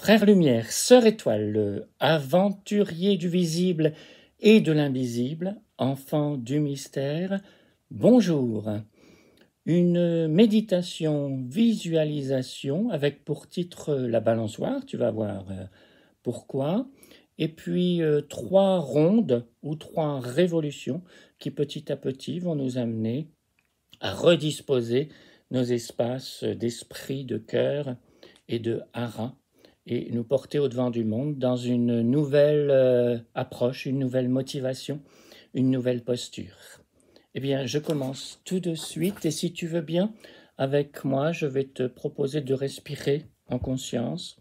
Frère lumière, sœur étoile, aventurier du visible et de l'invisible, enfant du mystère, bonjour. Une méditation visualisation avec pour titre la balançoire, tu vas voir pourquoi, et puis 3 rondes ou 3 révolutions qui petit à petit vont nous amener à redisposer nos espaces d'esprit, de cœur et de hara, et nous porter au-devant du monde dans une nouvelle approche, une nouvelle motivation, une nouvelle posture. Eh bien, je commence tout de suite, et si tu veux bien, avec moi, je vais te proposer de respirer en conscience.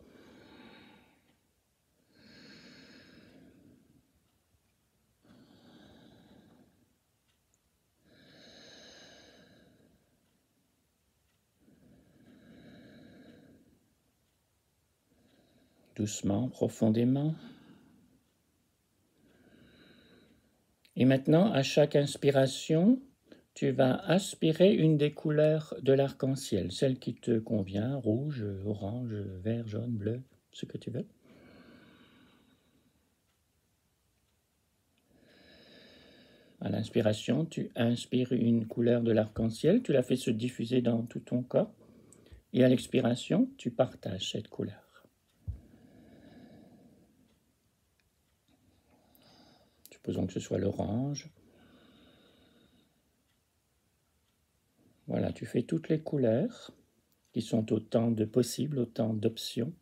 Doucement, profondément. Et maintenant, à chaque inspiration, tu vas aspirer une des couleurs de l'arc-en-ciel, celle qui te convient, rouge, orange, vert, jaune, bleu, ce que tu veux. À l'inspiration, tu inspires une couleur de l'arc-en-ciel, tu la fais se diffuser dans tout ton corps. Et à l'expiration, tu partages cette couleur. Supposons que ce soit l'orange. Voilà, tu fais toutes les couleurs qui sont autant de possibles, autant d'options,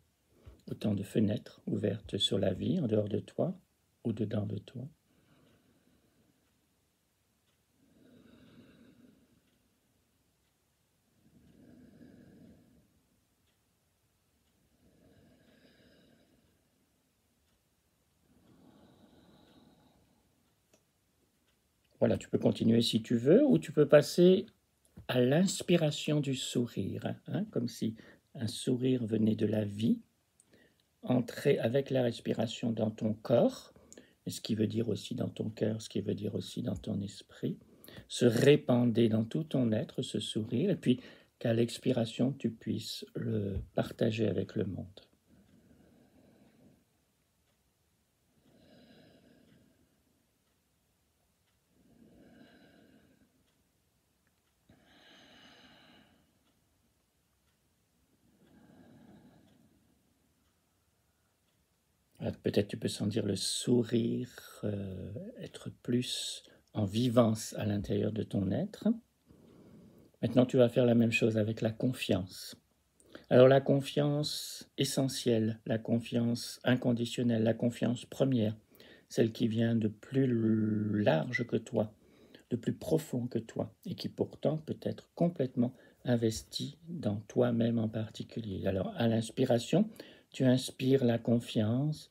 autant de fenêtres ouvertes sur la vie, en dehors de toi ou dedans de toi. Voilà, tu peux continuer si tu veux, ou tu peux passer à l'inspiration du sourire, hein, comme si un sourire venait de la vie, entrer avec la respiration dans ton corps, et ce qui veut dire aussi dans ton cœur, ce qui veut dire aussi dans ton esprit, se répandre dans tout ton être, ce sourire, et puis qu'à l'expiration, tu puisses le partager avec le monde. Peut-être tu peux sentir le sourire être plus en vivance à l'intérieur de ton être. Maintenant, tu vas faire la même chose avec la confiance. Alors la confiance essentielle, la confiance inconditionnelle, la confiance première, celle qui vient de plus large que toi, de plus profond que toi, et qui pourtant peut être complètement investie dans toi-même en particulier. Alors à l'inspiration, tu inspires la confiance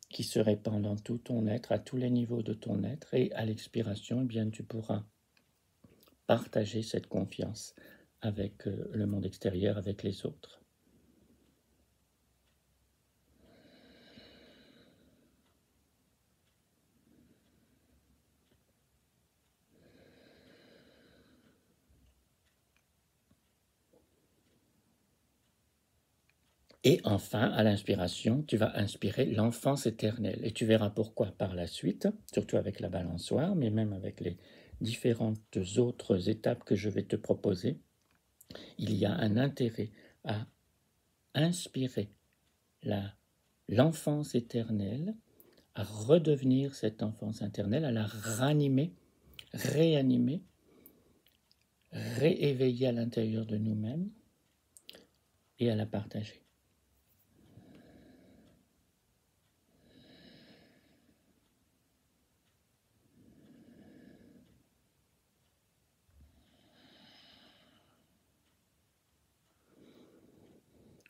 qui se répand dans tout ton être, à tous les niveaux de ton être, et à l'expiration, eh bien, tu pourras partager cette confiance avec le monde extérieur, avec les autres. Et enfin, à l'inspiration, tu vas inspirer l'enfance éternelle. Et tu verras pourquoi par la suite, surtout avec la balançoire, mais même avec les différentes autres étapes que je vais te proposer, il y a un intérêt à inspirer l'enfance éternelle, à redevenir cette enfance éternelle, à la ranimer, réanimer, rééveiller à l'intérieur de nous-mêmes et à la partager.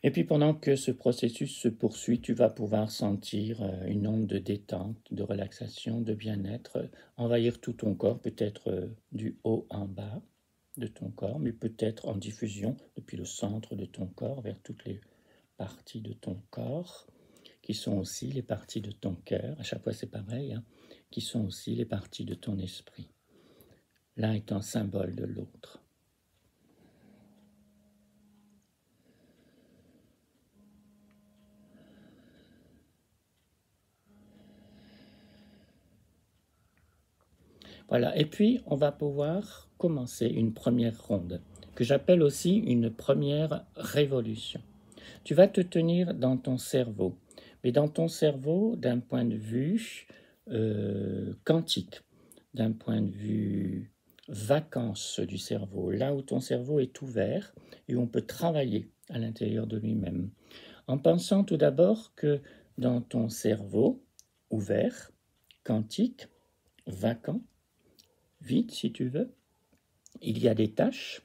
Et puis pendant que ce processus se poursuit, tu vas pouvoir sentir une onde de détente, de relaxation, de bien-être envahir tout ton corps, peut-être du haut en bas de ton corps, mais peut-être en diffusion depuis le centre de ton corps vers toutes les parties de ton corps, qui sont aussi les parties de ton cœur, à chaque fois c'est pareil, hein, qui sont aussi les parties de ton esprit. L'un étant symbole de l'autre. Voilà, et puis on va pouvoir commencer une première ronde, que j'appelle aussi une première révolution. Tu vas te tenir dans ton cerveau, mais dans ton cerveau d'un point de vue quantique, d'un point de vue vacances du cerveau, là où ton cerveau est ouvert et où on peut travailler à l'intérieur de lui-même. En pensant tout d'abord que dans ton cerveau ouvert, quantique, vacant, vide si tu veux, il y a des tâches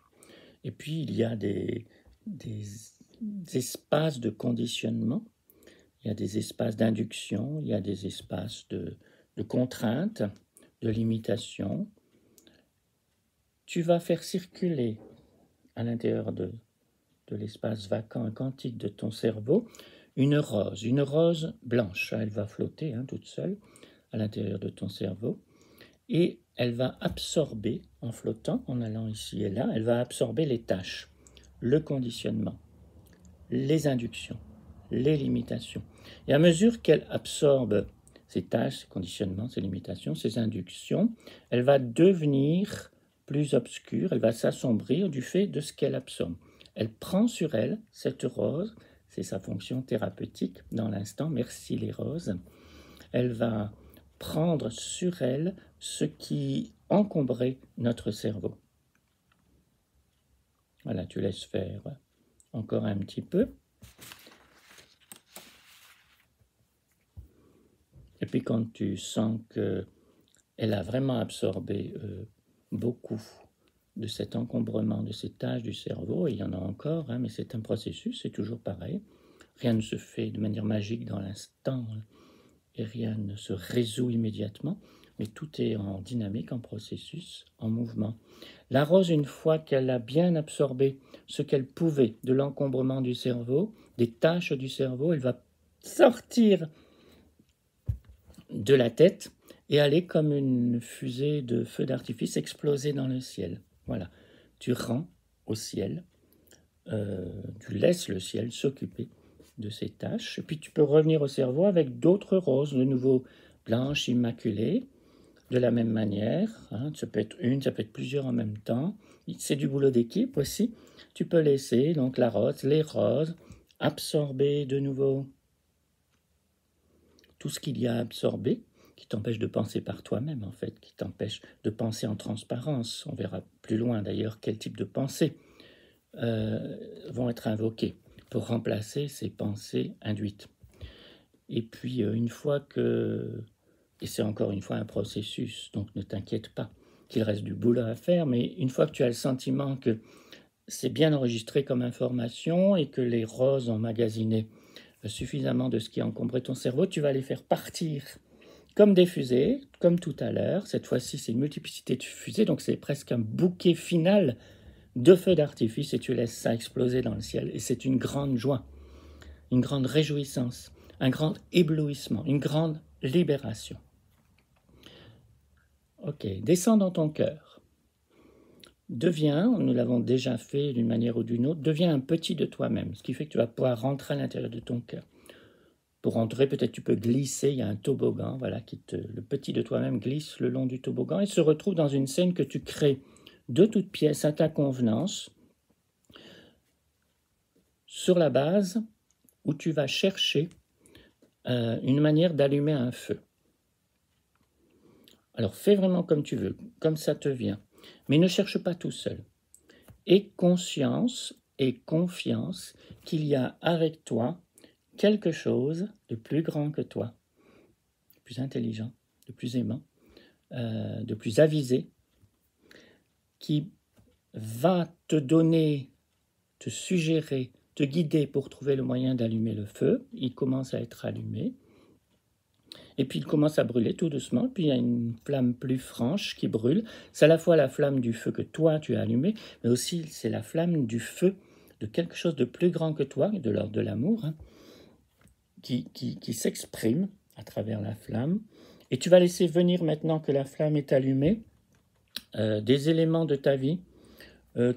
et puis il y a des espaces de conditionnement, il y a des espaces d'induction, il y a des espaces de contrainte, de limitation. Tu vas faire circuler à l'intérieur de l'espace vacant et quantique de ton cerveau une rose blanche. Elle va flotter toute seule à l'intérieur de ton cerveau et elle va absorber, en flottant, en allant ici et là, elle va absorber les tâches, le conditionnement, les inductions, les limitations. Et à mesure qu'elle absorbe ces tâches, ces conditionnements, ces limitations, ces inductions, elle va devenir plus obscure, elle va s'assombrir du fait de ce qu'elle absorbe. Elle prend sur elle, cette rose, c'est sa fonction thérapeutique dans l'instant, merci les roses, elle va prendre sur elle ce qui encombrait notre cerveau. Voilà, tu laisses faire encore un petit peu. Et puis quand tu sens qu'elle a vraiment absorbé beaucoup de cet encombrement, de ces tâches du cerveau, et il y en a encore, mais c'est un processus, c'est toujours pareil. Rien ne se fait de manière magique dans l'instant, et rien ne se résout immédiatement, mais tout est en dynamique, en processus, en mouvement. La rose, une fois qu'elle a bien absorbé ce qu'elle pouvait de l'encombrement du cerveau, des tâches du cerveau, elle va sortir de la tête et aller comme une fusée de feu d'artifice exploser dans le ciel. Voilà, tu rends au ciel, tu laisses le ciel s'occuper de ces tâches, et puis tu peux revenir au cerveau avec d'autres roses, de nouveau blanches, immaculées, de la même manière, ça peut être une, ça peut être plusieurs en même temps, c'est du boulot d'équipe aussi, tu peux laisser donc la rose, les roses, absorber de nouveau tout ce qu'il y a absorbé, qui t'empêche de penser par toi-même en fait, qui t'empêche de penser en transparence. On verra plus loin d'ailleurs quel type de pensées vont être invoquées pour remplacer ces pensées induites. Et puis une fois que, et c'est encore une fois un processus, donc ne t'inquiète pas qu'il reste du boulot à faire, mais une fois que tu as le sentiment que c'est bien enregistré comme information et que les roses ont magasiné suffisamment de ce qui encombrait ton cerveau, tu vas les faire partir comme des fusées, comme tout à l'heure. Cette fois-ci, c'est une multiplicité de fusées, donc c'est presque un bouquet final de feux d'artifice et tu laisses ça exploser dans le ciel. Et c'est une grande joie, une grande réjouissance, un grand éblouissement, une grande libération. Ok, descends dans ton cœur. Deviens, nous l'avons déjà fait d'une manière ou d'une autre, deviens un petit de toi-même, ce qui fait que tu vas pouvoir rentrer à l'intérieur de ton cœur. Pour rentrer, peut-être tu peux glisser, il y a un toboggan, voilà, le petit de toi-même glisse le long du toboggan et se retrouve dans une scène que tu crées de toutes pièces à ta convenance, sur la base où tu vas chercher une manière d'allumer un feu. Alors fais vraiment comme tu veux, comme ça te vient, mais ne cherche pas tout seul. Aie conscience et confiance qu'il y a avec toi quelque chose de plus grand que toi, de plus intelligent, de plus aimant, de plus avisé, qui va te donner, te suggérer, te guider pour trouver le moyen d'allumer le feu. Il commence à être allumé. Et puis il commence à brûler tout doucement, puis il y a une flamme plus franche qui brûle. C'est à la fois la flamme du feu que toi tu as allumé, mais aussi c'est la flamme du feu de quelque chose de plus grand que toi, de l'ordre de l'amour, qui s'exprime à travers la flamme. Et tu vas laisser venir, maintenant que la flamme est allumée, des éléments de ta vie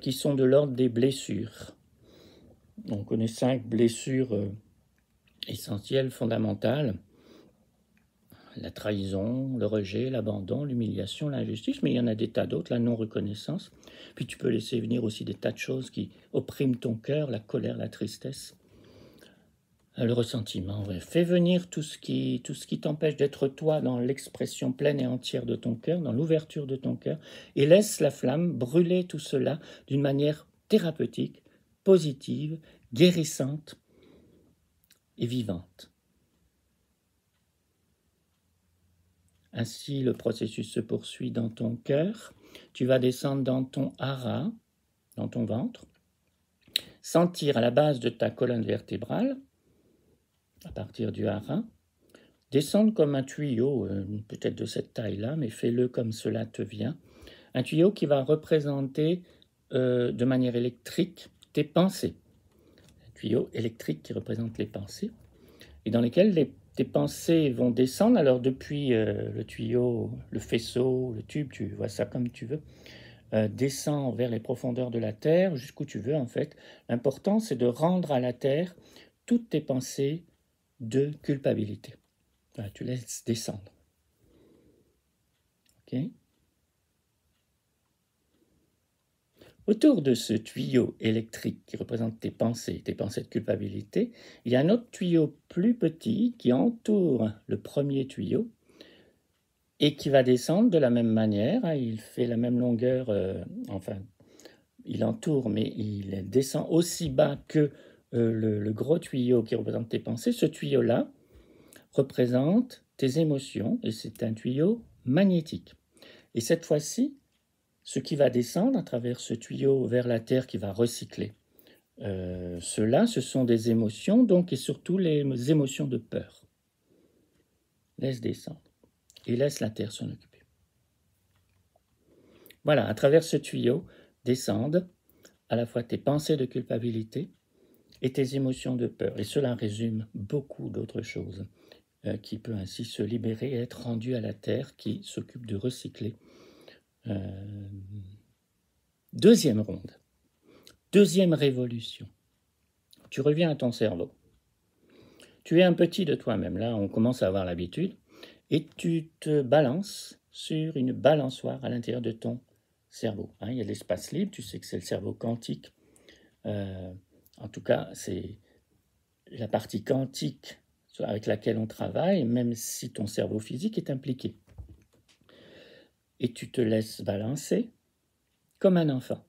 qui sont de l'ordre des blessures. On connaît 5 blessures essentielles, fondamentales. la trahison, le rejet, l'abandon, l'humiliation, l'injustice, mais il y en a des tas d'autres, la non-reconnaissance. Puis tu peux laisser venir aussi des tas de choses qui oppriment ton cœur, la colère, la tristesse, le ressentiment. Ouais. Fais venir tout ce qui t'empêche d'être toi dans l'expression pleine et entière de ton cœur, dans l'ouverture de ton cœur, et laisse la flamme brûler tout cela d'une manière thérapeutique, positive, guérissante et vivante. Ainsi, le processus se poursuit dans ton cœur. Tu vas descendre dans ton hara, dans ton ventre, sentir à la base de ta colonne vertébrale, à partir du hara, descendre comme un tuyau, peut-être de cette taille-là, mais fais-le comme cela te vient. Un tuyau qui va représenter de manière électrique tes pensées. Un tuyau électrique qui représente les pensées, et dans lesquels tes pensées vont descendre. Alors depuis le tuyau, le faisceau, le tube, tu vois ça comme tu veux, descend vers les profondeurs de la terre, jusqu'où tu veux en fait. L'important, c'est de rendre à la terre toutes tes pensées de culpabilité. Voilà, tu laisses descendre. Ok ? Autour de ce tuyau électrique qui représente tes pensées de culpabilité, il y a un autre tuyau plus petit qui entoure le premier tuyau et qui va descendre de la même manière. Il fait la même longueur, enfin, il entoure, mais il descend aussi bas que le gros tuyau qui représente tes pensées. Ce tuyau-là représente tes émotions et c'est un tuyau magnétique. Et cette fois-ci, ce qui va descendre à travers ce tuyau vers la terre qui va recycler, ceux-là, ce sont des émotions, donc, et surtout les émotions de peur. Laisse descendre et laisse la terre s'en occuper. Voilà, à travers ce tuyau descendent à la fois tes pensées de culpabilité et tes émotions de peur. Et cela résume beaucoup d'autres choses qui peut ainsi se libérer et être rendu à la terre qui s'occupe de recycler. Deuxième ronde, deuxième révolution. Tu reviens à ton cerveau. Tu es un petit de toi-même, là on commence à avoir l'habitude, et tu te balances sur une balançoire à l'intérieur de ton cerveau. Il y a l'espace libre, tu sais que c'est le cerveau quantique. En tout cas, c'est la partie quantique avec laquelle on travaille, même si ton cerveau physique est impliqué. Et tu te laisses balancer comme un enfant.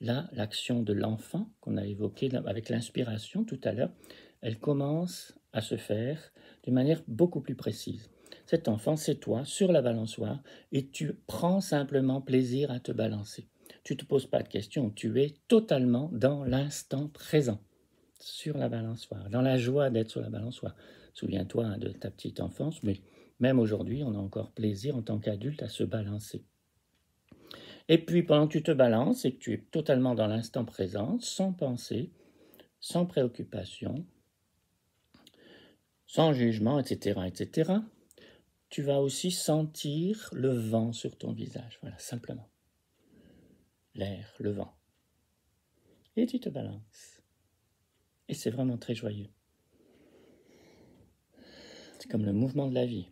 Là, l'action de l'enfant qu'on a évoquée avec l'inspiration tout à l'heure, elle commence à se faire de manière beaucoup plus précise. Cet enfant, c'est toi sur la balançoire et tu prends simplement plaisir à te balancer. Tu ne te poses pas de questions, tu es totalement dans l'instant présent, sur la balançoire, dans la joie d'être sur la balançoire. Souviens-toi de ta petite enfance, mais même aujourd'hui, on a encore plaisir en tant qu'adulte à se balancer. Et puis, pendant que tu te balances et que tu es totalement dans l'instant présent, sans pensée, sans préoccupation, sans jugement, etc., etc., tu vas aussi sentir le vent sur ton visage. Voilà, simplement. L'air, le vent. Et tu te balances. Et c'est vraiment très joyeux. C'est comme le mouvement de la vie.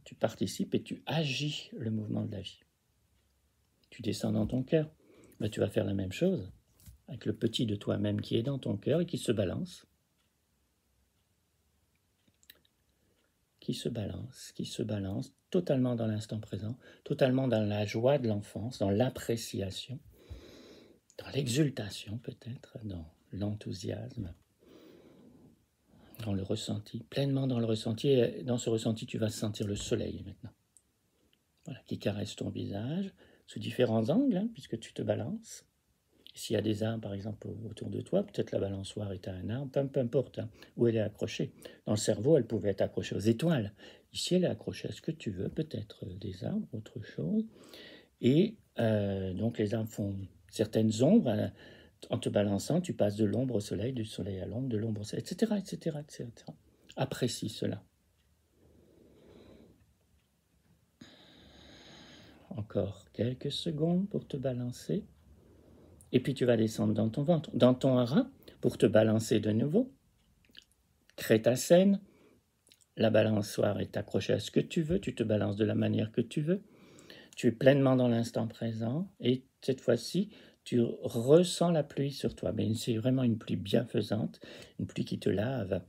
Tu participes et tu agis le mouvement de la vie. Tu descends dans ton cœur. Ben, tu vas faire la même chose avec le petit de toi-même qui est dans ton cœur et qui se balance. Qui se balance totalement dans l'instant présent, totalement dans la joie de l'enfance, dans l'appréciation, dans l'exultation peut-être, dans l'enthousiasme, dans le ressenti, pleinement dans le ressenti. Et dans ce ressenti, tu vas sentir le soleil maintenant, voilà, qui caresse ton visage sous différents angles, puisque tu te balances. S'il y a des arbres, par exemple, autour de toi, peut-être la balançoire est à un arbre, peu importe où elle est accrochée. Dans le cerveau, elle pouvait être accrochée aux étoiles. Ici, elle est accrochée à ce que tu veux, peut-être des arbres, autre chose. Et donc, les arbres font certaines ombres. En te balançant, tu passes de l'ombre au soleil, du soleil à l'ombre, de l'ombre au soleil, etc., etc., etc. Apprécie cela. Encore quelques secondes pour te balancer. Et puis tu vas descendre dans ton ventre, dans ton hara, pour te balancer de nouveau. Crée ta scène, la balançoire est accrochée à ce que tu veux, tu te balances de la manière que tu veux, tu es pleinement dans l'instant présent, et cette fois-ci, tu ressens la pluie sur toi. Mais c'est vraiment une pluie bienfaisante, une pluie qui te lave,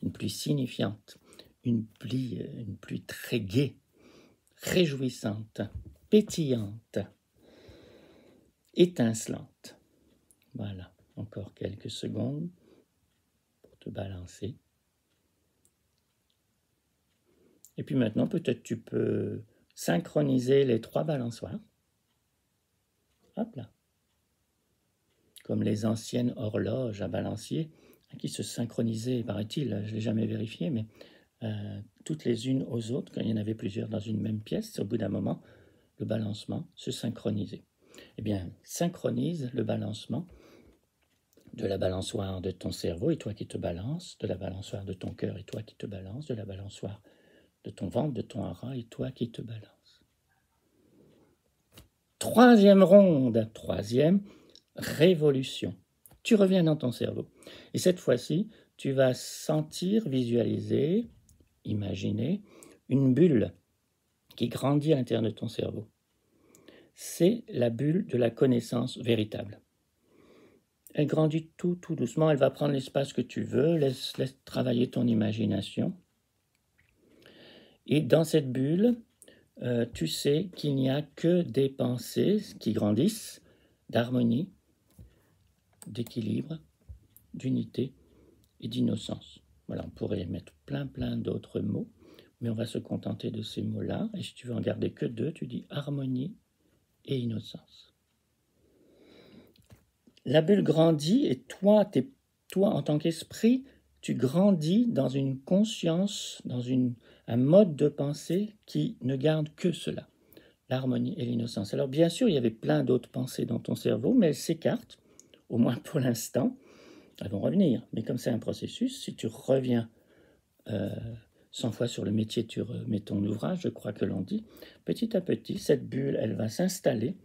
une pluie signifiante, une pluie très gaie, réjouissante, pétillante, étincelante. Voilà, encore quelques secondes pour te balancer. Et puis maintenant, peut-être tu peux synchroniser les 3 balançoires. Hop là. Comme les anciennes horloges à balancier qui se synchronisaient, paraît-il, je ne l'ai jamais vérifié, mais toutes les unes aux autres, quand il y en avait plusieurs dans une même pièce, au bout d'un moment, le balancement se synchronisait. Eh bien, synchronise le balancement de la balançoire de ton cerveau et toi qui te balances, de la balançoire de ton cœur et toi qui te balances, de la balançoire de ton ventre, de ton hara et toi qui te balances. 3e ronde, 3e révolution. Tu reviens dans ton cerveau. Et cette fois-ci, tu vas sentir, visualiser, imaginer une bulle qui grandit à l'intérieur de ton cerveau. C'est la bulle de la connaissance véritable. Elle grandit tout doucement, elle va prendre l'espace que tu veux, laisse travailler ton imagination. Et dans cette bulle, tu sais qu'il n'y a que des pensées qui grandissent, d'harmonie, d'équilibre, d'unité et d'innocence. Voilà, on pourrait mettre plein d'autres mots, mais on va se contenter de ces mots-là. Et si tu veux en garder que 2, tu dis harmonie et innocence. La bulle grandit et toi en tant qu'esprit, tu grandis dans une conscience, dans un mode de pensée qui ne garde que cela, l'harmonie et l'innocence. Alors bien sûr, il y avait plein d'autres pensées dans ton cerveau, mais elles s'écartent, au moins pour l'instant. Elles vont revenir, mais comme c'est un processus, si tu reviens 100 fois sur le métier, tu remets ton ouvrage, je crois que l'on dit, petit à petit, cette bulle, elle va s'installer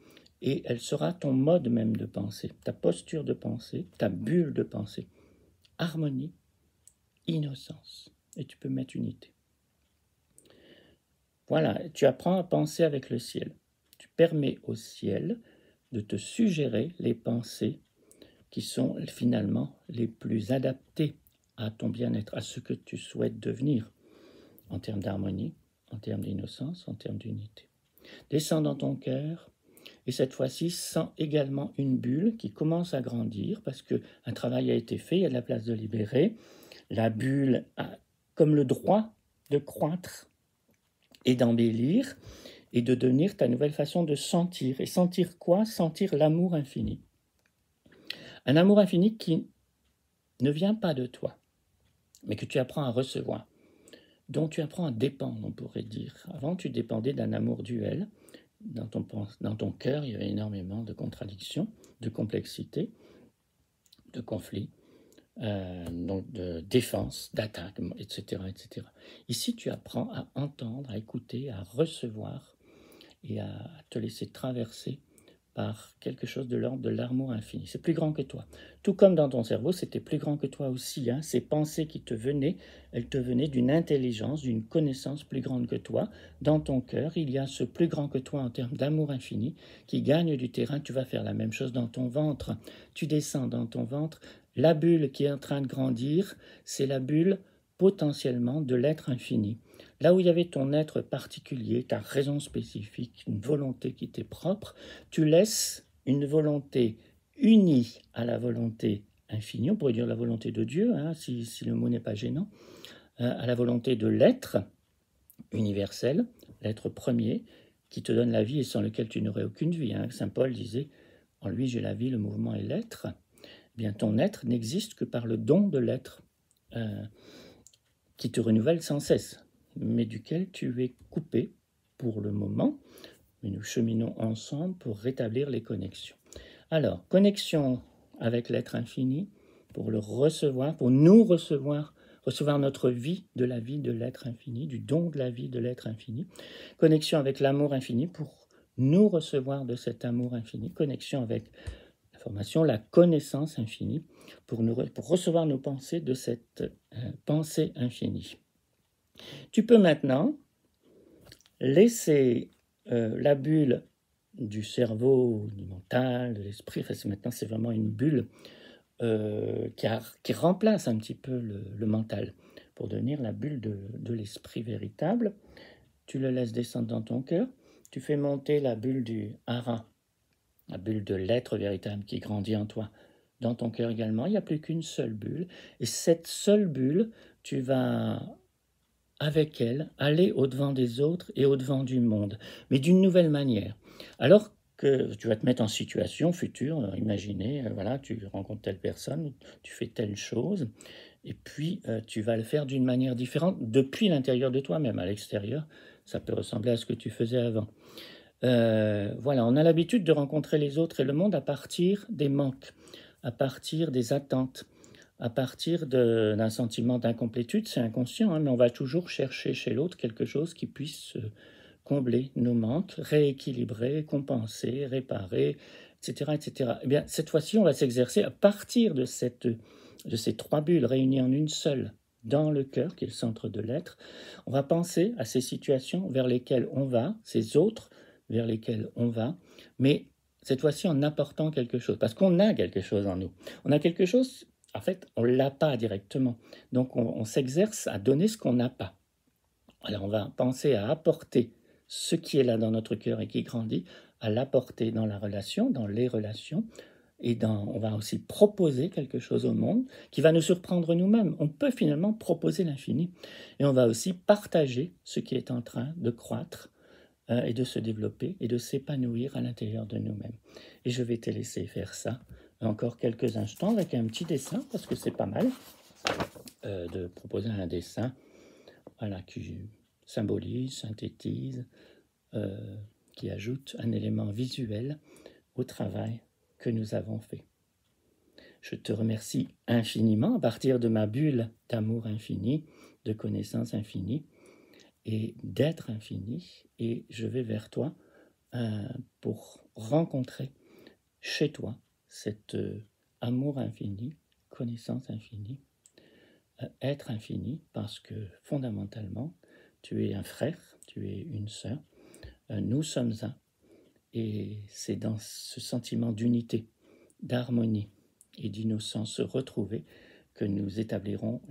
et elle sera ton mode même de pensée, ta posture de pensée, ta bulle de pensée. Harmonie, innocence. Et tu peux mettre unité. Voilà, tu apprends à penser avec le ciel. Tu permets au ciel de te suggérer les pensées qui sont finalement les plus adaptées à ton bien-être, à ce que tu souhaites devenir, en termes d'harmonie, en termes d'innocence, en termes d'unité. Descends dans ton cœur, et cette fois-ci, sens également une bulle qui commence à grandir, parce qu'un travail a été fait, il y a de la place de libérer. La bulle a comme le droit de croître et d'embellir, et de devenir ta nouvelle façon de sentir. Et sentir quoi? Sentir l'amour infini. Un amour infini qui ne vient pas de toi, mais que tu apprends à recevoir, dont tu apprends à dépendre, on pourrait dire. Avant, tu dépendais d'un amour duel. Dans ton cœur, il y avait énormément de contradictions, de complexité, de conflits, donc de défense, d'attaque, etc., etc. Ici, tu apprends à entendre, à écouter, à recevoir et à te laisser traverser par quelque chose de l'ordre de l'amour infini. C'est plus grand que toi. Tout comme dans ton cerveau, c'était plus grand que toi aussi. Hein. Ces pensées qui te venaient, elles te venaient d'une intelligence, d'une connaissance plus grande que toi. Dans ton cœur, il y a ce plus grand que toi en termes d'amour infini qui gagne du terrain. Tu vas faire la même chose dans ton ventre. Tu descends dans ton ventre. La bulle qui est en train de grandir, c'est la bulle potentiellement de l'être infini. Là où il y avait ton être particulier, ta raison spécifique, une volonté qui t'est propre, tu laisses une volonté unie à la volonté infinie, on pourrait dire la volonté de Dieu, hein, si le mot n'est pas gênant, à la volonté de l'être universel, l'être premier, qui te donne la vie et sans lequel tu n'aurais aucune vie. Hein. Saint Paul disait, en lui j'ai la vie, le mouvement et l'être. Eh bien, ton être n'existe que par le don de l'être, qui te renouvelle sans cesse, mais duquel tu es coupé pour le moment, mais nous cheminons ensemble pour rétablir les connexions. Alors, connexion avec l'être infini, pour le recevoir, pour nous recevoir notre vie de la vie de l'être infini, du don de la vie de l'être infini. Connexion avec l'amour infini, pour nous recevoir de cet amour infini. Connexion avec l'information, la connaissance infinie, pour recevoir nos pensées de cette pensée infinie. Tu peux maintenant laisser la bulle du cerveau, du mental, de l'esprit, enfin, maintenant c'est vraiment une bulle qui remplace un petit peu le mental pour devenir la bulle de l'esprit véritable. Tu le laisses descendre dans ton cœur, tu fais monter la bulle du hara, la bulle de l'être véritable qui grandit en toi, dans ton cœur également. Il n'y a plus qu'une seule bulle, et cette seule bulle, tu vas avec elle aller au-devant des autres et au-devant du monde, mais d'une nouvelle manière. Alors que tu vas te mettre en situation future, imaginer, voilà, tu rencontres telle personne, tu fais telle chose, et puis tu vas le faire d'une manière différente depuis l'intérieur de toi-même. À l'extérieur, ça peut ressembler à ce que tu faisais avant. Voilà, on a l'habitude de rencontrer les autres et le monde à partir des manques, à partir des attentes, à partir d'un sentiment d'incomplétude. C'est inconscient, hein, mais on va toujours chercher chez l'autre quelque chose qui puisse combler nos manques, rééquilibrer, compenser, réparer, etc. etc. Eh bien, cette fois-ci, on va s'exercer à partir de ces trois bulles réunies en une seule dans le cœur, qui est le centre de l'être. On va penser à ces situations vers lesquelles on va, ces autres vers lesquels on va, mais cette fois-ci en apportant quelque chose, parce qu'on a quelque chose en nous. On a quelque chose, en fait, on ne l'a pas directement. Donc on s'exerce à donner ce qu'on n'a pas. Alors on va penser à apporter ce qui est là dans notre cœur et qui grandit, à l'apporter dans la relation, dans les relations, et on va aussi proposer quelque chose au monde qui va nous surprendre nous-mêmes. On peut finalement proposer l'infini. Et on va aussi partager ce qui est en train de croître et de se développer et de s'épanouir à l'intérieur de nous-mêmes. Et je vais te laisser faire ça encore quelques instants avec un petit dessin, parce que c'est pas mal de proposer un dessin, voilà, qui symbolise, synthétise, qui ajoute un élément visuel au travail que nous avons fait. Je te remercie infiniment à partir de ma bulle d'amour infini, de connaissance infinie et d'être infini, et je vais vers toi pour rencontrer chez toi cet amour infini, connaissance infinie, être infini, parce que fondamentalement, tu es un frère, tu es une sœur, nous sommes un, et c'est dans ce sentiment d'unité, d'harmonie et d'innocence retrouvée que nous rétablirons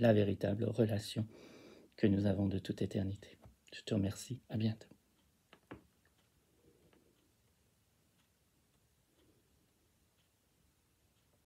la véritable relation que nous avons de toute éternité. Je te remercie, à bientôt.